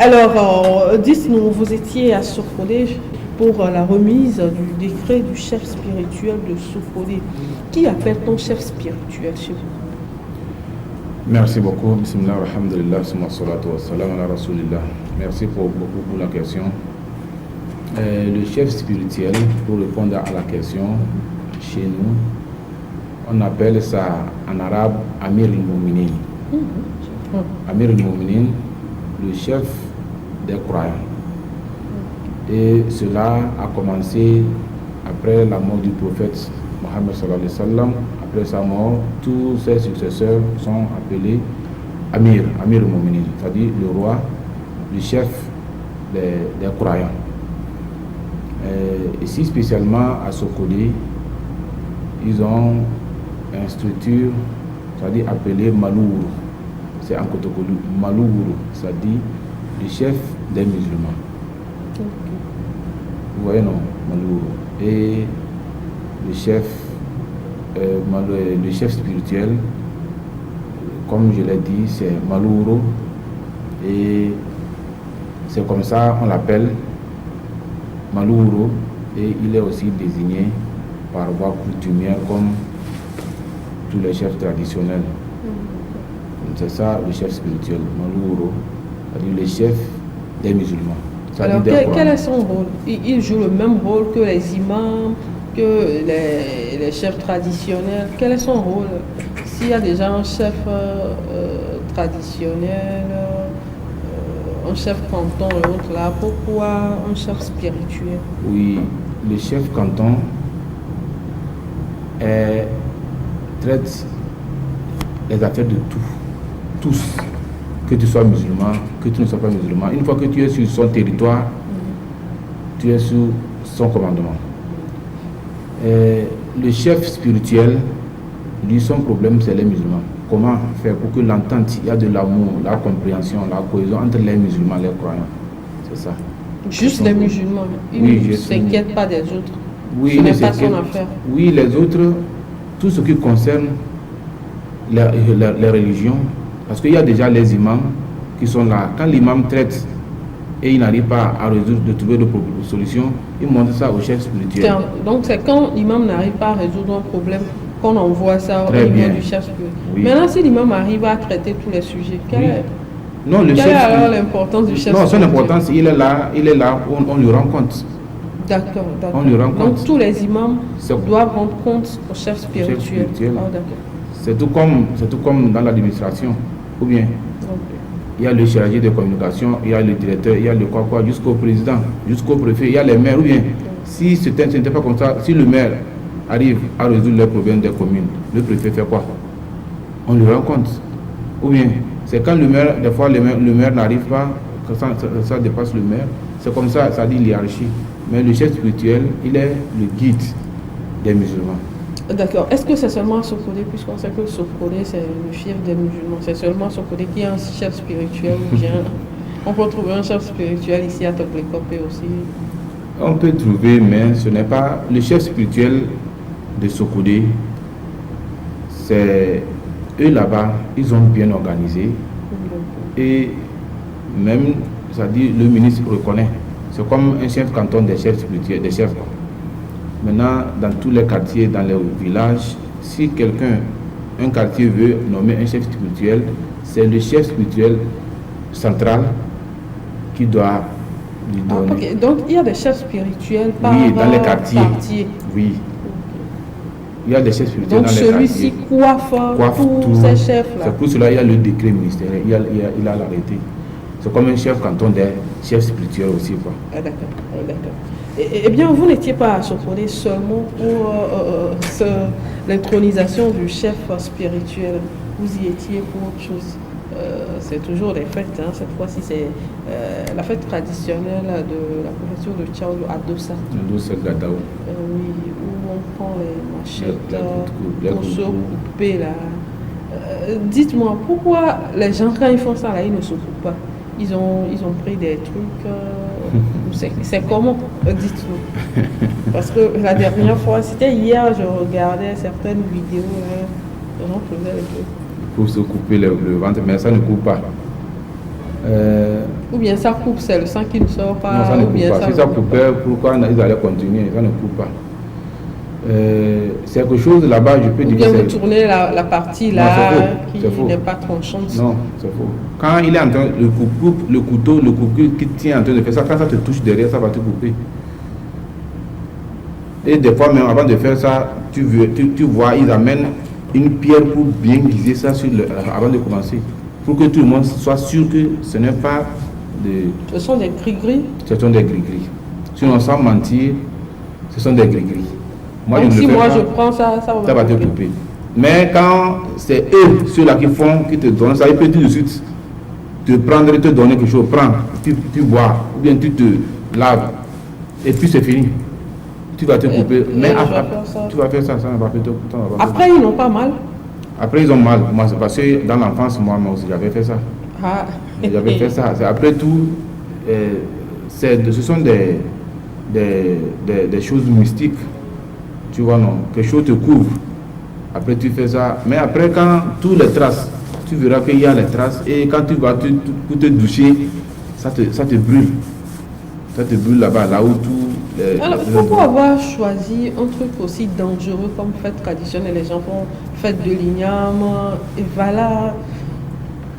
Alors, dites-nous, vous étiez à Sofodé pour la remise du décret du chef spirituel de Sofodé. Qui appelle-t-on chef spirituel chez vous? Merci beaucoup. Bismillah, alhamdulillah, summa salatu wa salam ala rasulillah. Merci beaucoup pour la question. Le chef spirituel, pour répondre à la question, chez nous, on appelle ça en arabe Amir al-Mouminin. Amir al-Mouminin, le chef des croyants. Et cela a commencé après la mort du prophète Mohammed sallallahu alayhi wa sallam. Après sa mort, tous ses successeurs sont appelés Amir al-Mouminin, c'est-à-dire le roi, le chef des croyants. Ici spécialement à Sokode, ils ont une structure, c'est-à-dire appelée Malouro. C'est en Kotokolu, Malouro, c'est-à-dire le chef des musulmans. Vous voyez, non, Malouro. Et le chef spirituel, comme je l'ai dit, c'est Malouro. Et c'est comme ça on l'appelle Malouro. Et il est aussi désigné par voie coutumière comme tous les chefs traditionnels. C'est ça le chef spirituel, Malouro, c'est-à-dire le chef des musulmans. Alors quel est son rôle? Il joue le même rôle que les imams, que les chefs traditionnels. Quel est son rôle? S'il y a déjà un chef traditionnel, un chef canton et autres là, pourquoi un chef spirituel? Oui, le chef canton traite les affaires de tous, que tu sois musulman, que tu ne sois pas musulman. Une fois que tu es sur son territoire, tu es sous son commandement. Le chef spirituel, lui, son problème, c'est les musulmans. Comment faire pour que l'entente, il y a de l'amour, la compréhension, la cohésion entre les musulmans et les croyants. C'est ça. Juste les musulmans. Il ne s'inquiète pas des autres. Oui, ce n'est pas son affaire. Oui, les autres, tout ce qui concerne les religions, parce qu'il y a déjà les imams qui sont là. Quand l'imam traite et il n'arrive pas à résoudre, de trouver de solutions, il montre ça au chef spirituel. Donc c'est quand l'imam n'arrive pas à résoudre un problème qu'on envoie ça au niveau du chef spirituel. Oui. Maintenant, si l'imam arrive à traiter tous les sujets, quelle est alors l'importance du chef spirituel? Non, son importance, il est là, on lui rend compte. D'accord. On lui rend compte. Donc tous les imams doivent rendre compte au chef spirituel. Oh, c'est tout comme dans l'administration, ou bien il y a le chargé de communication, il y a le directeur, il y a le quoi jusqu'au président, jusqu'au préfet, il y a les maires, ou bien si ce n'était pas comme ça, si le maire arrive à résoudre les problèmes des communes, le préfet fait quoi? On lui rend compte. Ou bien c'est quand le maire, des fois le maire n'arrive pas, que ça dépasse le maire, c'est comme ça, ça dit l'hiérarchie. Mais le chef spirituel, il est le guide des musulmans. D'accord. Est-ce que c'est seulement Sokode, puisqu'on sait que Sokode c'est le fief des musulmans, c'est seulement Sokode qui est un chef spirituel ou bien on peut trouver un chef spirituel ici à Toklekope aussi? On peut trouver, mais ce n'est pas le chef spirituel de Sokode. C'est eux là-bas, ils ont bien organisé et même, c'est-à-dire le ministre reconnaît. C'est comme un chef canton des chefs spirituels, des chefs. Maintenant, dans tous les quartiers, dans les villages, si un quartier veut nommer un chef spirituel, c'est le chef spirituel central qui doit lui donner. Okay. Donc, il y a des chefs spirituels par oui, dans les quartiers. Oui. Il y a des chefs spirituels donc dans les quartiers. Donc, celui-ci coiffe tous ces chefs-là. C'est pour cela qu'il y a le décret ministériel, il a l'arrêté. C'est comme un chef canton des chefs spirituels aussi. Quoi. Ah, d'accord. Eh bien, vous n'étiez pas à Sokode seulement pour l'intronisation du chef spirituel. Vous y étiez pour autre chose. C'est toujours des fêtes. Hein. Cette fois-ci, c'est la fête traditionnelle de la préfecture de Tchaoulou à Dossa. Dossa Gadao. Oui, où on prend les machettes pour se couper là. Dites-moi, pourquoi les gens, quand ils font ça là, ils ne se coupent pas? Ils ont pris des trucs. C'est comment? Dites-nous. Parce que la dernière fois, c'était hier, je regardais certaines vidéos. Les gens faisaient les trucs. Pour se couper le ventre, mais ça ne coupe pas. Ou bien ça coupe, c'est le sang qui ne sort pas. Non, ça ne ou coupe bien pas. Si ça coupait, pourquoi ils allaient continuer? Ça ne coupe pas. C'est quelque chose là-bas, je peux ou dire. Bien vous tournez la partie là qui n'est pas tranchante. Non, c'est faux. Quand il est en train, le couteau qui tient en train de faire ça, quand ça te touche derrière, ça va te couper. Et des fois même avant de faire ça, tu vois, ils amènent une pierre pour bien guiser ça avant de commencer. Pour que tout le monde soit sûr que ce n'est pas de... Ce sont des gris-gris. Ce sont des gris-gris. Sinon, sans mentir, ce sont des gris-gris. Donc si moi je prends ça va te couper. Mais quand c'est eux, ceux-là qui te donnent ça, ils peuvent tout de suite te prendre et te donner quelque chose. Prends, tu bois, ou bien tu te laves, et puis c'est fini. Tu vas te couper. Mais après, tu vas faire ça, ça ne va pas te couper. Après, ils n'ont pas mal. Après, ils ont mal. Moi, c'est parce que dans l'enfance, moi aussi, j'avais fait ça. Ah. J'avais fait ça. Après tout, ce sont des choses mystiques. Tu vois, non, quelque chose te couvre. Après, tu fais ça. Mais après, quand toutes les traces, tu verras qu'il y a les traces. Et quand tu vas te doucher, ça te brûle. Ça te brûle là-bas, là où tout... Alors, pourquoi avoir choisi un truc aussi dangereux comme fête traditionnelle? Les gens font fête de l'igname, et voilà.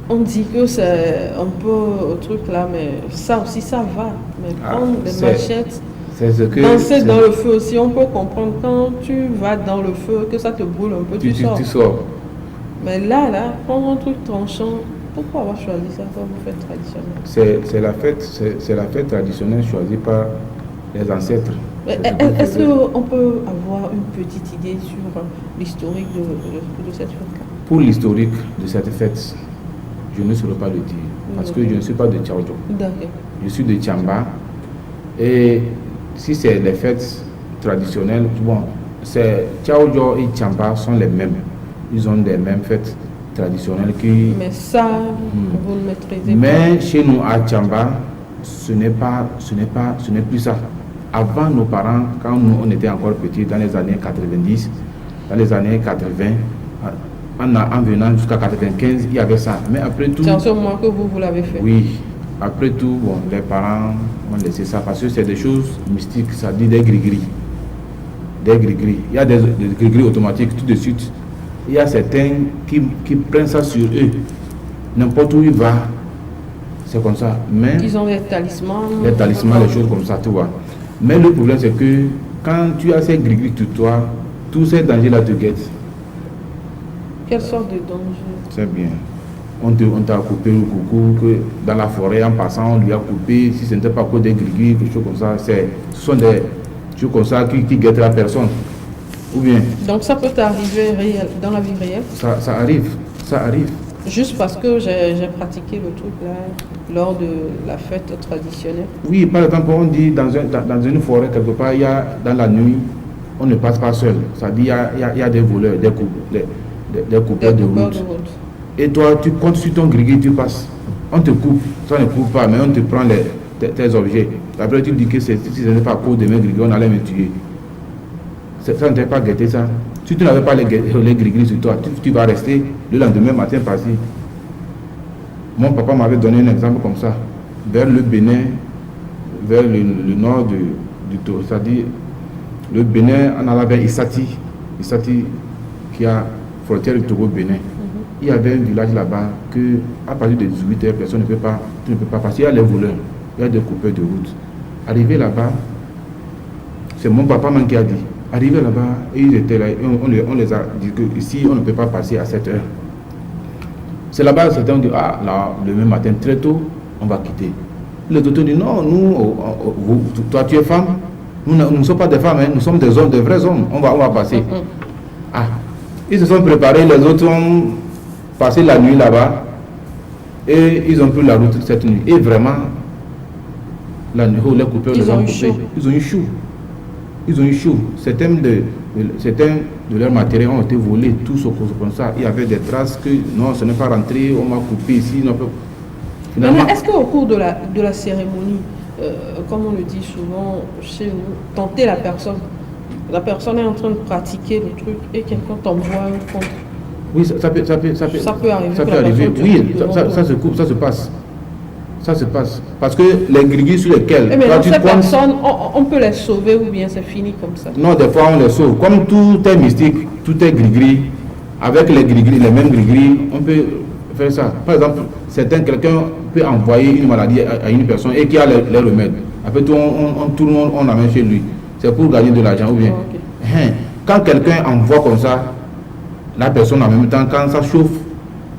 On dit que c'est un peu au truc là, mais ça aussi, ça va. Mais prendre les machettes... Danser dans le feu aussi, on peut comprendre quand tu vas dans le feu, que ça te brûle un peu, tu sors. Mais là, prendre un truc tranchant, pourquoi avoir choisi ça comme fête traditionnelle? C'est la fête traditionnelle choisie par les ancêtres. Est-ce qu'on peut avoir une petite idée sur l'historique de cette fête-là? Pour l'historique de cette fête, je ne saurais pas le dire, parce que je ne suis pas de Tchaoudjo. Je suis de Tchamba. Et si c'est les fêtes traditionnelles, bon, Tchaoudjo et Tchamba sont les mêmes. Ils ont des mêmes fêtes traditionnelles qui... Mais ça, vous ne maîtrisez pas. Mais chez nous, à Tchamba, ce n'est plus ça. Avant, nos parents, quand nous, on était encore petits, dans les années 90, dans les années 80, en venant jusqu'à 95, il y avait ça. Mais après tout... C'est en ce moment que vous l'avez fait? Oui. Après tout, bon, les parents ont laissé ça parce que c'est des choses mystiques, ça dit des gris-gris. Des gris-gris. Il y a des gris-gris automatiques tout de suite. Il y a certains qui prennent ça sur eux. N'importe où il va, c'est comme ça. Mais ils ont des talismans. Des talismans, des choses comme ça, tu vois. Mais le problème, c'est que quand tu as ces gris-gris sur toi, tous ces dangers-là te guettent. Quelle sorte de danger? C'est bien. On t'a coupé le coucou, que dans la forêt, en passant, on lui a coupé. Si ce n'était pas que des gris-gris, quelque chose comme ça, ce sont des choses comme ça qui guettent la personne. Ou bien. Donc ça peut arriver dans la vie réelle? Ça arrive. Juste parce que j'ai pratiqué le truc là, lors de la fête traditionnelle? Oui, par exemple, on dit dans une forêt, quelque part, dans la nuit, on ne passe pas seul. Ça dit il y a des voleurs, des coupeurs de route. Et toi, tu comptes sur ton gris-gris, tu passes. On te coupe, ça ne coupe pas, mais on te prend tes objets. Après, tu dis que si ce n'est pas à cause de mes gris-gris, on allait me tuer. Ça ne t'a pas guetté ça. Si tu n'avais pas les gris-gris sur toi, tu vas rester le lendemain matin passé. Mon papa m'avait donné un exemple comme ça. Vers le Bénin, vers le nord du Togo, c'est-à-dire le Bénin, on allait vers Issati qui a frontière du Togo-Bénin. Il y avait un village là-bas que, à partir de 18h, personne ne peut pas passer. Il y a les voleurs, il y a des coupeurs de route. Arrivé là-bas, c'est mon papa qui a dit. Arrivé là-bas, et ils étaient là, on les a dit que ici, on ne peut pas passer à 7h. C'est là-bas, certains ont dit, là, le même matin, très tôt, on va quitter. Le docteur dit, non, nous, toi tu es femme, nous ne sommes pas des femmes, hein, nous sommes des hommes, des vrais hommes, on va passer. Ils se sont préparés, les autres ont passé la nuit là-bas, et ils ont pris la route cette nuit. Et vraiment, la nuit, les coupeurs les ont coupés. Ils ont eu chaud. Certains de leurs matériels ont été volés, tout ce comme ça. Il y avait des traces que non, ce n'est pas rentré, on m'a coupé ici. Finalement, est-ce qu'au cours de la cérémonie, comme on le dit souvent chez nous, tenter la personne est en train de pratiquer le truc et quelqu'un t'envoie un compte? Oui, ça peut arriver. Ça peut arriver. Ça peut arriver. Oui, ça se coupe, ça se passe. Ça se passe. Parce que les gris sur lesquels... Mais dans ces personnes, on peut les sauver ou bien c'est fini comme ça? Non, des fois on les sauve. Comme tout est mystique, tout est gris-gris, avec les gris-gris, les mêmes gris-gris, on peut faire ça. Par exemple, quelqu'un peut envoyer une maladie à une personne et qui a les remèdes. Après tout, tout le monde, on amène chez lui. C'est pour gagner de l'argent ou bien. Okay. Quand quelqu'un envoie comme ça, la personne en même temps, quand ça chauffe,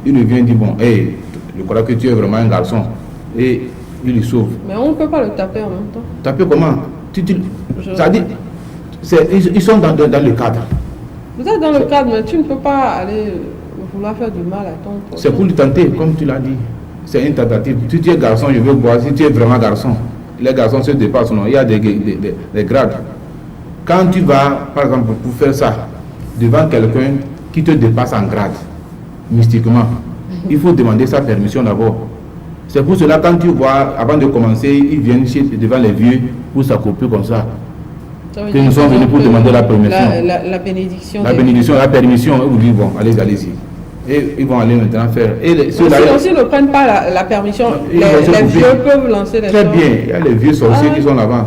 il revient et dit bon, hey, je crois que tu es vraiment un garçon. Et il le sauve. Mais on ne peut pas le taper en même temps. Taper comment? Ça dit, ils sont dans le cadre. Vous êtes dans le cadre, mais tu ne peux pas aller vouloir faire du mal à ton prochain. C'est pour le tenter, comme tu l'as dit. C'est une tentative. Si tu es garçon, je veux voir. Si tu es vraiment garçon, les garçons se dépassent. Non? Il y a des grades. Quand tu vas, par exemple, pour faire ça, devant quelqu'un qui te dépasse en grade, mystiquement, il faut demander sa permission d'abord. C'est pour cela, quand tu vois, avant de commencer, ils viennent devant les vieux pour s'accroupir comme ça. Que nous sommes venus pour demander la permission. La bénédiction. La bénédiction, la permission. Ils vous disent, bon, allez-y. Et ils vont aller maintenant faire. Et s'ils ne prennent pas la permission, les vieux peuvent lancer les Très bien, il y a les vieux sorciers qui sont là-bas.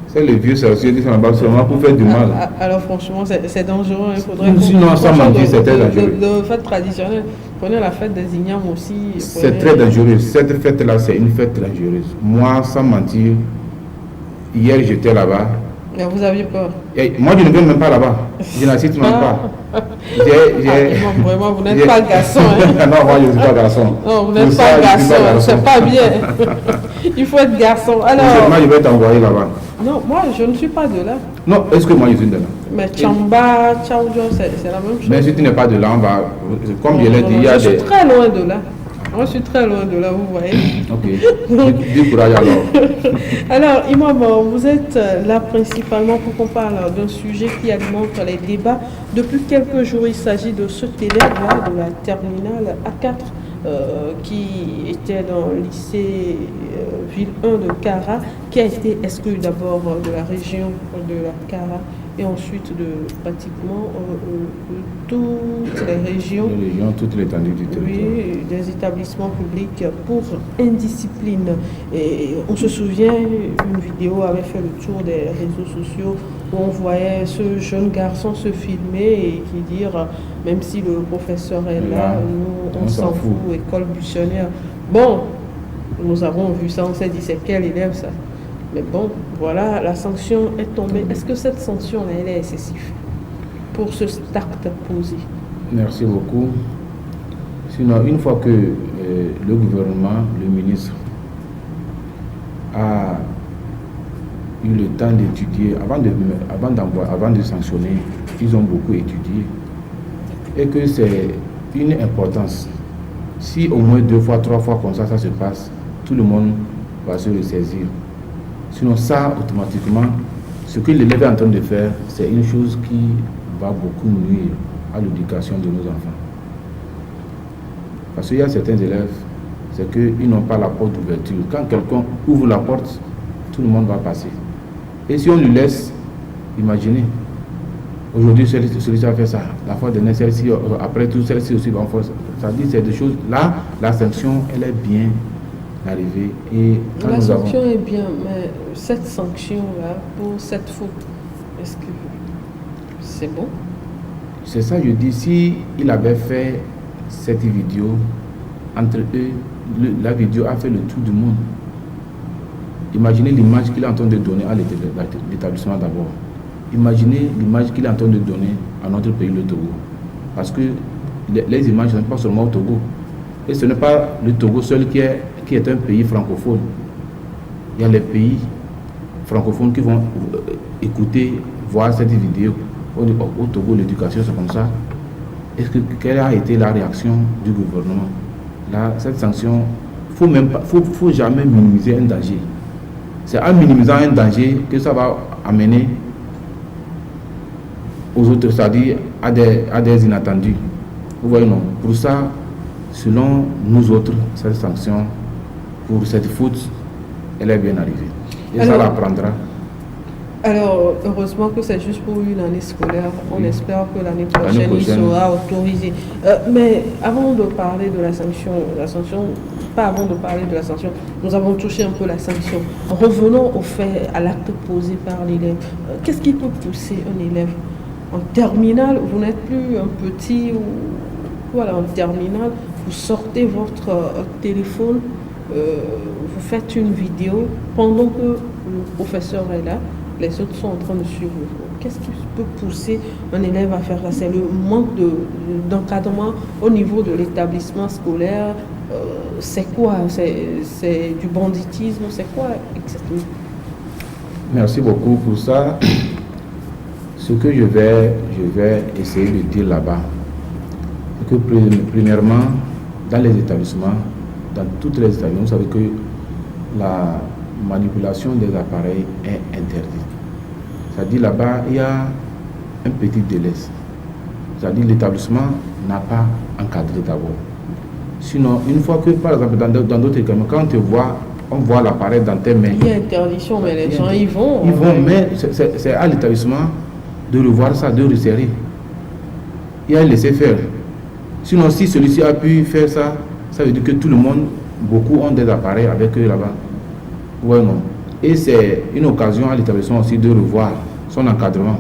C'est les vieux sorciers qui sont là-bas seulement pour faire du mal. Alors franchement, c'est dangereux. Il faudrait sinon, ça mentir, c'est très dangereux. De fête traditionnelle, prenez la fête des ignames aussi. C'est très dangereux. Cette fête-là, c'est une fête dangereuse. Moi, sans mentir, hier, j'étais là-bas. Mais vous aviez peur? Et moi, je ne viens même pas là-bas. Je n'assiste même pas. Vraiment, vous n'êtes pas garçon. Hein? Non, moi, je ne suis pas garçon. Non, vous n'êtes pas garçon. C'est pas bien. Il faut être garçon. Alors, moi, je vais t'envoyer là-bas. Non, moi, je ne suis pas de là. Non, est-ce que moi, je suis de là? Mais Tchamba, Tchaoudjo, c'est la même chose. Mais si tu n'es pas de là, on va... Comme je l'ai dit, il y a des... Je suis très loin de là. Moi, je suis très loin de là, vous voyez. Ok. Du courage alors. Alors, Imam, vous êtes là principalement pour qu'on parle d'un sujet qui alimente les débats. Depuis quelques jours, il s'agit de ce élève de la terminale A4 qui était dans le lycée Ville 1 de Kara, qui a été exclu d'abord de la région de la Kara et ensuite de pratiquement toutes les régions. Toute l'étendue du territoire. Oui, des établissements publics pour indiscipline. Et on se souvient, une vidéo avait fait le tour des réseaux sociaux où on voyait ce jeune garçon se filmer et qui dire, même si le professeur est là, nous on s'en fout, école buissonnière. Bon, nous avons vu ça, on s'est dit c'est quel élève ça? Mais bon, voilà, la sanction est tombée. Est-ce que cette sanction, elle est excessive pour ce acte posé? Merci beaucoup. Sinon, une fois que le gouvernement, le ministre, a eu le temps d'étudier, avant de sanctionner, ils ont beaucoup étudié. Et que c'est une importance. Si au moins 2 fois, 3 fois comme ça se passe, tout le monde va se ressaisir. Sinon ça, automatiquement, ce que l'élève est en train de faire, c'est une chose qui va beaucoup nuire à l'éducation de nos enfants. Parce qu'il y a certains élèves, c'est qu'ils n'ont pas la porte d'ouverture. Quand quelqu'un ouvre la porte, tout le monde va passer. Et si on lui laisse, imaginez, aujourd'hui celui-ci a fait ça, la fois dernière, celle-ci, après tout, celle-ci aussi va faire ça. Ça dit, c'est des choses, là, la sanction, elle est bien arrivée. Et la sanction est bien, mais cette sanction-là, pour cette faute, est-ce que c'est bon? C'est ça, je dis, si il avait fait cette vidéo, entre eux, la vidéo a fait le tour du monde. Imaginez l'image qu'il est en train de donner à l'établissement d'abord. Imaginez l'image qu'il est en train de donner à notre pays, le Togo. Parce que les images ne sont pas seulement au Togo. Et ce n'est pas le Togo seul qui est un pays francophone. Il y a les pays francophones qui vont écouter, voir cette vidéo. Au Togo, l'éducation, c'est comme ça. Quelle a été la réaction du gouvernement? Là, cette sanction, faut jamais minimiser un danger. C'est en minimisant un danger que ça va amener aux autres, c'est-à-dire à des inattendus. Vous voyez, non? Pour ça, selon nous autres, cette sanction, pour cette faute, elle est bien arrivée. Et alors, ça l'apprendra. Alors, heureusement que c'est juste pour une année scolaire. On espère que l'année prochaine, il sera autorisé. Mais avant de parler de la sanction, pas avant de parler de la sanction, nous avons touché un peu la sanction. Revenons au fait, à l'acte posé par l'élève. Qu'est-ce qui peut pousser un élève en terminale? Vous n'êtes plus un petit, ou voilà, en terminale, vous sortez votre téléphone, vous faites une vidéo pendant que le professeur est là. Les autres sont en train de suivre le cours. Qu'est-ce qui peut pousser un élève à faire ça? C'est le manque d'encadrement au niveau de l'établissement scolaire. C'est quoi? C'est du banditisme? C'est quoi exactement? Merci beaucoup pour ça. Ce que je vais essayer de dire là-bas, c'est que premièrement, dans les établissements, dans toutes les établissements, vous savez que la manipulation des appareils est interdite. C'est-à-dire là-bas, il y a un petit délai. C'est-à-dire l'établissement n'a pas encadré d'abord. Sinon, une fois que, par exemple, dans d'autres établissements, quand on voit l'appareil dans tes mains. Il y a interdiction, mais les gens y vont. Ils vont, mais c'est à l'établissement de revoir ça, de resserrer. Il a laissé faire. Sinon, si celui-ci a pu faire ça, ça veut dire que tout le monde, beaucoup ont des appareils avec eux là-bas. Ouais, non. Et c'est une occasion à l'établissement aussi de revoir son encadrement.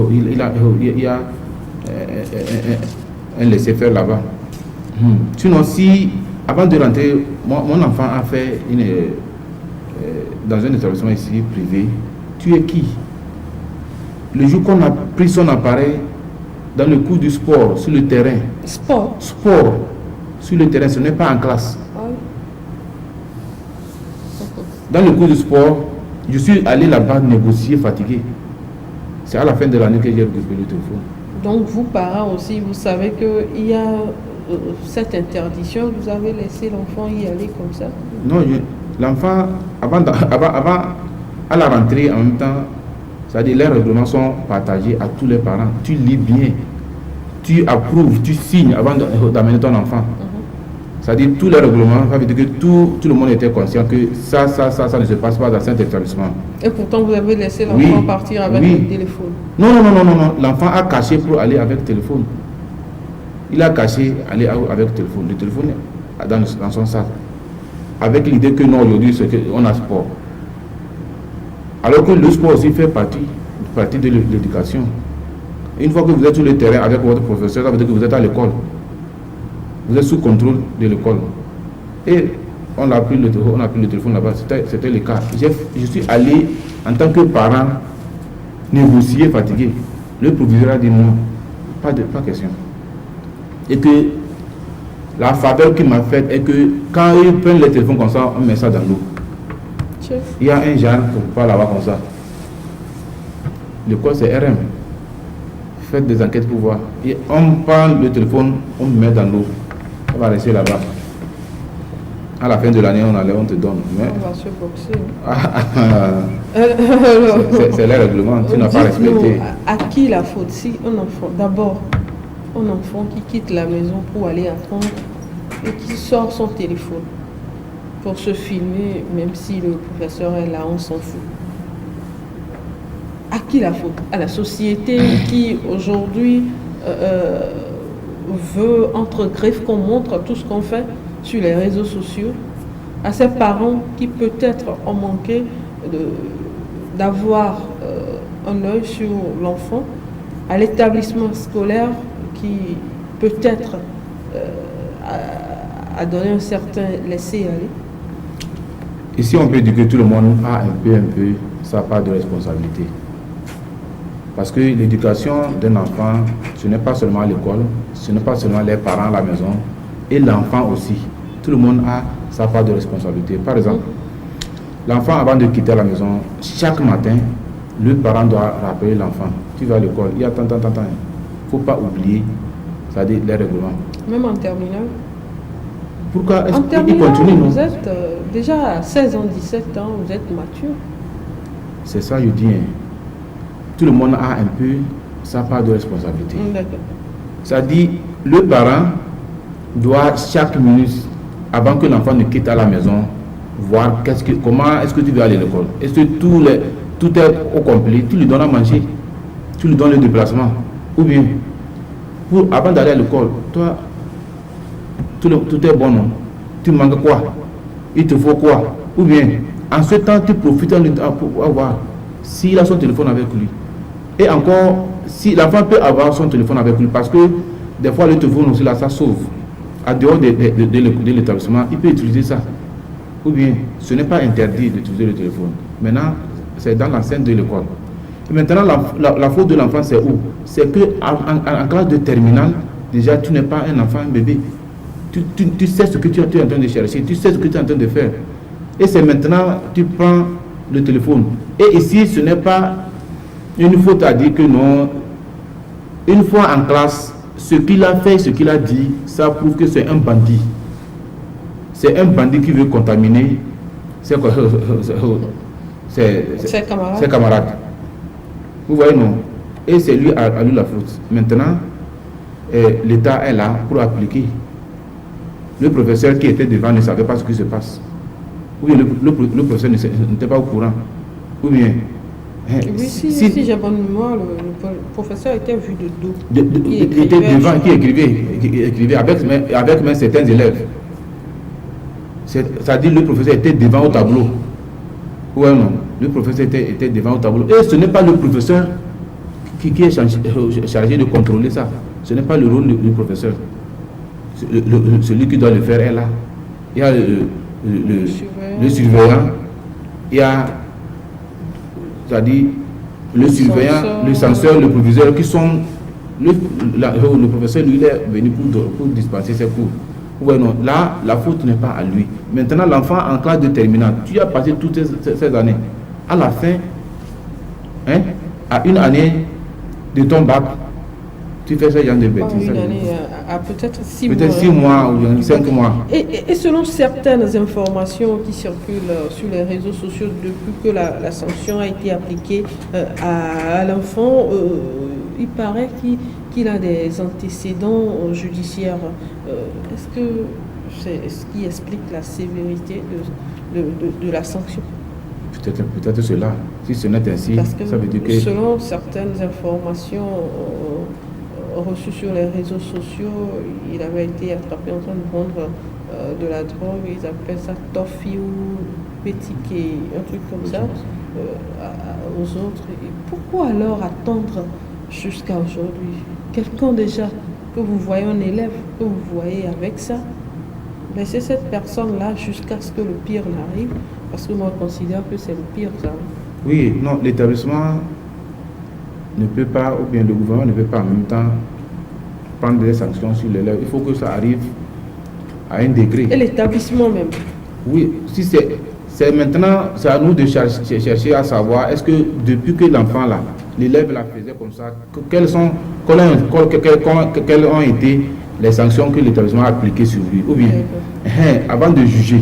Il y a un laisser-faire là-bas. Sinon, si, avant de rentrer, mon enfant a fait dans un établissement ici privé, tu es qui? Le jour qu'on a pris son appareil dans le cours du sport, sur le terrain. Sport, sur le terrain, ce n'est pas en classe. Dans le cours du sport, je suis allé là-bas négocier, fatigué. C'est à la fin de l'année que j'ai récupéré le téléphone. Donc vous, parents aussi, vous savez qu'il y a cette interdiction, vous avez laissé l'enfant y aller comme ça? Non, l'enfant, avant, à la rentrée, en même temps, c'est-à-dire les règlements sont partagés à tous les parents. Tu lis bien, tu approuves, tu signes avant d'amener ton enfant. C'est-à-dire tous les règlements, ça veut dire que tout le monde était conscient que ça ne se passe pas dans cet établissement. Et pourtant, vous avez laissé l'enfant partir avec le téléphone? Non. L'enfant a caché pour aller avec le téléphone. Il a caché aller avec le téléphone. Le téléphone est dans son sac. Avec l'idée que non, aujourd'hui, on a sport. Alors que le sport aussi fait partie de l'éducation. Une fois que vous êtes sur le terrain avec votre professeur, ça veut dire que vous êtes à l'école. Vous êtes sous contrôle de l'école. Et on a pris le téléphone là-bas, c'était le cas. Je suis allé en tant que parent négocier, fatigué. Le proviseur a dit non, pas question. Et que la faveur qu'il m'a faite est que quand ils prennent le téléphone comme ça, on met ça dans l'eau. Il y a un genre pour pas l'avoir comme ça. L'école c'est RM. Faites des enquêtes pour voir. Et on prend le téléphone, on met dans l'eau. On va rester là-bas. À la fin de l'année, on te donne. Mais on va se boxer. C'est les règlements, tu n'as pas respecté. À qui la faute? Si un enfant, d'abord, un enfant qui quitte la maison pour aller apprendre et qui sort son téléphone pour se filmer, même si le professeur est là, on s'en fout. À qui la faute? À la société qui aujourd'hui veut entre griffes qu'on montre tout ce qu'on fait sur les réseaux sociaux, à ces parents qui peut-être ont manqué d'avoir un œil sur l'enfant, à l'établissement scolaire qui peut-être a donné un certain laisser-aller. Ici, on peut dire que tout le monde a un peu sa part de responsabilité. Parce que l'éducation d'un enfant, ce n'est pas seulement l'école, ce n'est pas seulement les parents à la maison, et l'enfant aussi. Tout le monde a sa part de responsabilité. Par exemple, l'enfant, avant de quitter la maison, chaque matin, le parent doit rappeler l'enfant. Tu vas à l'école, il y a tant. Il ne faut pas oublier, c'est-à-dire les règlements. Même en terminale? Pourquoi est-ce qu'il continue, non? Vous êtes déjà à 16 ans, 17 ans, vous êtes mature. C'est ça, je dis. Tout le monde a un peu sa part de responsabilité. D'accord. C'est-à-dire, le parent doit chaque minute, avant que l'enfant ne quitte à la maison, voir comment est-ce que tu vas aller à l'école. Est-ce que tout est au complet, tu lui donnes à manger, tu lui donnes le déplacement, ou bien, avant d'aller à l'école, toi, tout est bon, non? Tu manques quoi? Il te faut quoi? Ou bien, en ce temps, tu profites pour avoir, s'il a son téléphone avec lui. Et encore, si l'enfant peut avoir son téléphone avec lui, parce que des fois, le téléphone aussi, là, ça sauve. À dehors de l'établissement, il peut utiliser ça. Ou bien, ce n'est pas interdit d'utiliser le téléphone. Maintenant, c'est dans l'enceinte de l'école. Et maintenant, la faute de l'enfant, c'est où? C'est qu'en classe de terminale, déjà, tu n'es pas un enfant, un bébé. Tu sais ce que tu es en train de chercher, tu sais ce que tu es en train de faire. Et c'est maintenant, tu prends le téléphone. Et ici, ce n'est pas une faute à dire que non. Une fois en classe, ce qu'il a fait, ce qu'il a dit, ça prouve que c'est un bandit. C'est un bandit qui veut contaminer ses camarades. Vous voyez, non? Et c'est lui à lui la faute. Maintenant, l'État est là pour appliquer. Le professeur qui était devant ne savait pas ce qui se passe. Ou bien le professeur n'était pas au courant. Ou bien... Oui, si j'ai bonne mémoire, le professeur était vu de dos. Il était devant, qui écrivait avec même certains élèves. C'est-à-dire le professeur était devant au tableau. Ouais, non. Le professeur était devant au tableau. Et ce n'est pas le professeur qui est chargé de contrôler ça. Ce n'est pas le rôle du professeur. Celui qui doit le faire est là. Il y a le surveillant. Il y a, c'est-à-dire le surveillant, le censeur, le proviseur qui sont... Le professeur, lui, il est venu pour dispenser ses cours. Ouais, non, là, la faute n'est pas à lui. Maintenant, l'enfant en classe de terminale, tu as passé toutes ces années. À la fin, à une année de ton bac, tu fais ce genre de bêtises. Une année, à peut-être 6 mois. Peut-être 6 mois ou 5 mois. Et selon certaines informations qui circulent sur les réseaux sociaux depuis que la sanction a été appliquée à l'enfant, il paraît qu'il a des antécédents judiciaires. Est-ce que c'est ce qui explique la sévérité de la sanction? Peut-être cela. Si ce n'est ainsi, parce que ça veut dire que... Selon certaines informations reçues sur les réseaux sociaux, il avait été attrapé en train de vendre de la drogue. Ils appellent ça toffee ou pétiqué, un truc comme ça, aux autres. Et pourquoi alors attendre jusqu'à aujourd'hui? Quelqu'un déjà que vous voyez, un élève que vous voyez avec ça, laissez cette personne-là jusqu'à ce que le pire n'arrive, parce que moi je considère que c'est le pire ça. Oui, non, l'établissement ne peut pas, ou bien le gouvernement ne peut pas en même temps prendre des sanctions sur l'élève. Il faut que ça arrive à un degré. Et l'établissement même. Oui, si c'est maintenant, c'est à nous de chercher à savoir, est-ce que depuis que l'enfant là, l'élève la faisait comme ça, quelles ont été les sanctions que l'établissement a appliquées sur lui? Ou bien, avant de juger,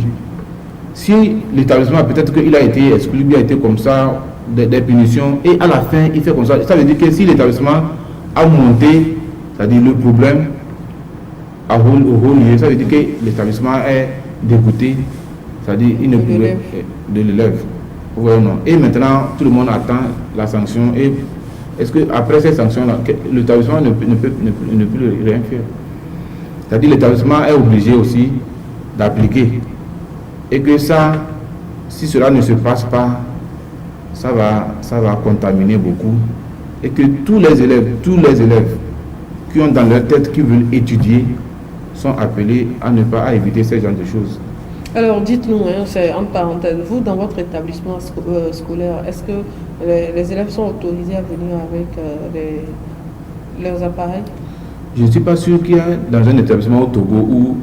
si l'établissement, peut-être qu'il a été exclu, il a été comme ça, des punitions, et à la fin, il fait comme ça. Ça veut dire que si l'établissement a monté, c'est-à-dire le problème au haut niveau, ça veut dire que l'établissement est dégoûté, c'est-à-dire il ne pourrait de l'élève. Ouais, non. Et maintenant, tout le monde attend la sanction. Et est-ce qu'après ces sanctions-là, l'établissement ne peut rien faire? C'est-à-dire que l'établissement est obligé aussi d'appliquer. Et que ça, si cela ne se passe pas, ça va contaminer beaucoup. Et que tous les élèves qui ont dans leur tête, qui veulent étudier, sont appelés à éviter ce genre de choses. Alors dites-nous, c'est entre parenthèses, vous dans votre établissement scolaire, est-ce que les élèves sont autorisés à venir avec leurs appareils? Je ne suis pas sûr qu'il y a dans un établissement au Togo où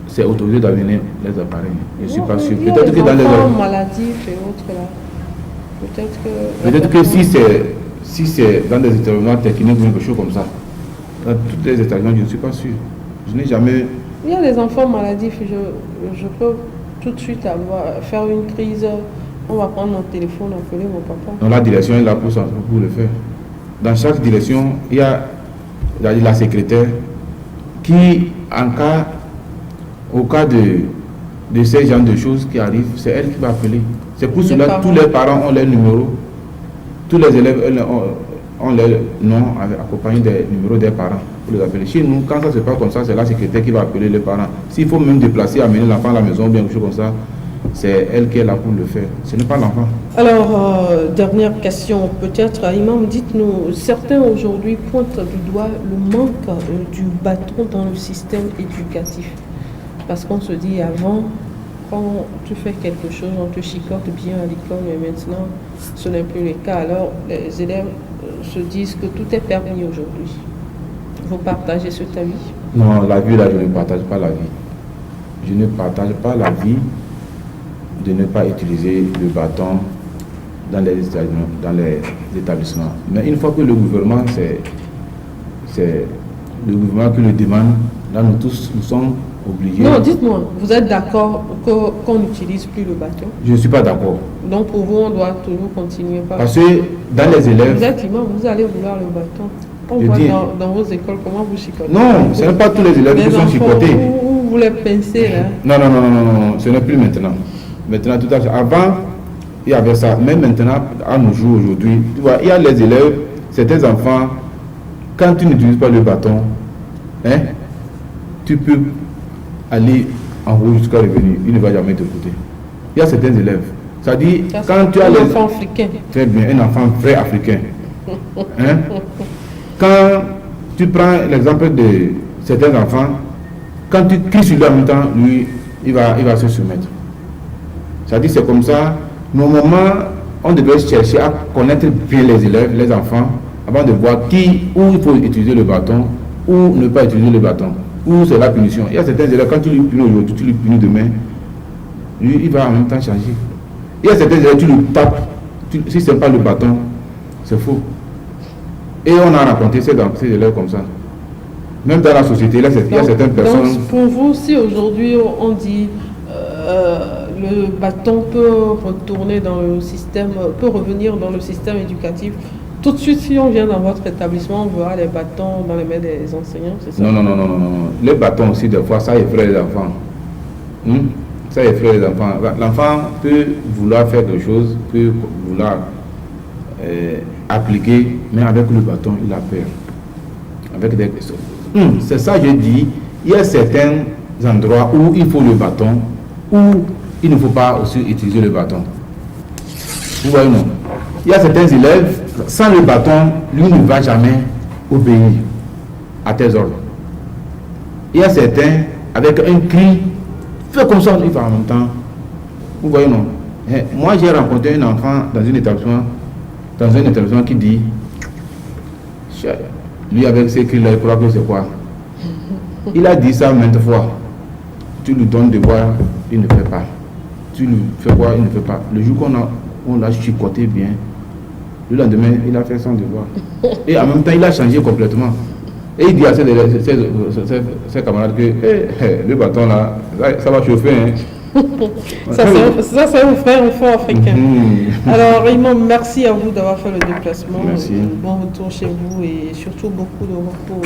c'est autorisé d'amener les appareils. Je ne suis pas sûr. Peut-être que dans les enfants maladifs et autres là. Peut-être que si c'est dans des établissements techniques ou quelque chose comme ça, dans tous les établissements, je ne suis pas sûr. Je n'ai jamais... Il y a des enfants maladifs, je peux tout de suite faire une crise, on va prendre mon téléphone, appeler mon papa. Dans la direction est là pour le faire. Dans chaque direction, il y a la secrétaire qui, au cas de ces genres de choses qui arrivent, c'est elle qui va appeler. C'est pour cela que tous les parents ont leur numéro tous les élèves ont leur nom accompagné des numéros des parents pour les appeler. Chez nous, quand ça se passe comme ça, c'est la secrétaire qui va appeler les parents. S'il faut même déplacer, amener l'enfant à la maison ou bien quelque chose comme ça, c'est elle qui est là pour le faire. Ce n'est pas l'enfant. Alors, dernière question, peut-être, Imam, dites-nous, certains aujourd'hui pointent du doigt le manque du bâton dans le système éducatif. Parce qu'on se dit avant, quand tu fais quelque chose, on te chicote bien à l'école, mais maintenant, ce n'est plus le cas. Alors, les élèves se disent que tout est permis aujourd'hui. Vous partagez cet avis? Non, la vie, là, je ne partage pas la vie. Je ne partage pas la vie de ne pas utiliser le bâton dans les établissements. Mais une fois que le gouvernement, c'est le gouvernement qui le demande, là, nous tous, nous sommes obligés. Non, dites-moi, vous êtes d'accord qu'on n'utilise plus le bâton? Je ne suis pas d'accord. Donc pour vous, on doit toujours continuer par... Parce que dans les élèves... Vous êtes imam, vous allez vouloir le bâton. On voit dans vos écoles comment vous chicotez. Non, ce n'est pas tous les élèves qui sont chicotés. Vous les pincez là. Non, ce n'est plus maintenant. Maintenant, tout à fait. Avant, il y avait ça. Mais maintenant, à nos jours, aujourd'hui, tu vois, il y a les élèves, certains enfants, quand tu n'utilises pas le bâton, hein, tu peux aller en haut jusqu'à revenir. Il ne va jamais t'écouter. Il y a certains élèves. Ça dit, quand tu as un enfant africain. Très bien, un enfant vrai africain. Hein? Quand tu prends l'exemple de certains enfants, quand tu cries sur lui en même temps, lui, il va se soumettre. Ça dit, c'est comme ça. Normalement, on devrait chercher à connaître bien les élèves, les enfants, avant de voir où il faut utiliser le bâton, ou ne pas utiliser le bâton, où c'est la punition. Il y a certains élèves, quand tu lui punis aujourd'hui, tu lui punis demain, lui, il va en même temps changer. Il y a certains élèves, tu lui tapes, si ce n'est pas le bâton, c'est faux. Et on a rencontré ces élèves comme ça. Même dans la société, là, il y a certaines personnes... Donc, pour vous, si aujourd'hui on dit le bâton peut retourner dans le système, peut revenir dans le système éducatif, tout de suite, si on vient dans votre établissement, on verra les bâtons dans les mains des enseignants, c'est ça? Non. Les bâtons aussi, des fois, ça effraie les enfants. Ça effraie les enfants. L'enfant peut vouloir faire quelque chose, peut vouloir appliquer, mais avec le bâton, il a peur. Avec des questions. C'est ça, je dis, il y a certains endroits où il faut le bâton, où il ne faut pas aussi utiliser le bâton. Vous voyez, non? Il y a certains élèves, sans le bâton, lui ne va jamais obéir à tes ordres. Il y a certains, avec un cri, fais comme ça, il va en même temps. Vous voyez, non? Moi, j'ai rencontré un enfant dans un établissement qui dit, lui avec ses cris là, il croit que c'est quoi? Il a dit ça maintes fois. Tu lui donnes de boire, il ne fait pas. Tu lui fais quoi, il ne fait pas. Le jour qu'on l'a chicoté bien, le lendemain, il a fait son devoir. Et en même temps, il a changé complètement. Et il dit à ses camarades que le bâton là, ça va chauffer. Hein. Ça c'est un frère enfant africain. Alors, Imam, merci à vous d'avoir fait le déplacement. Merci. Bon retour chez vous et surtout beaucoup de repos.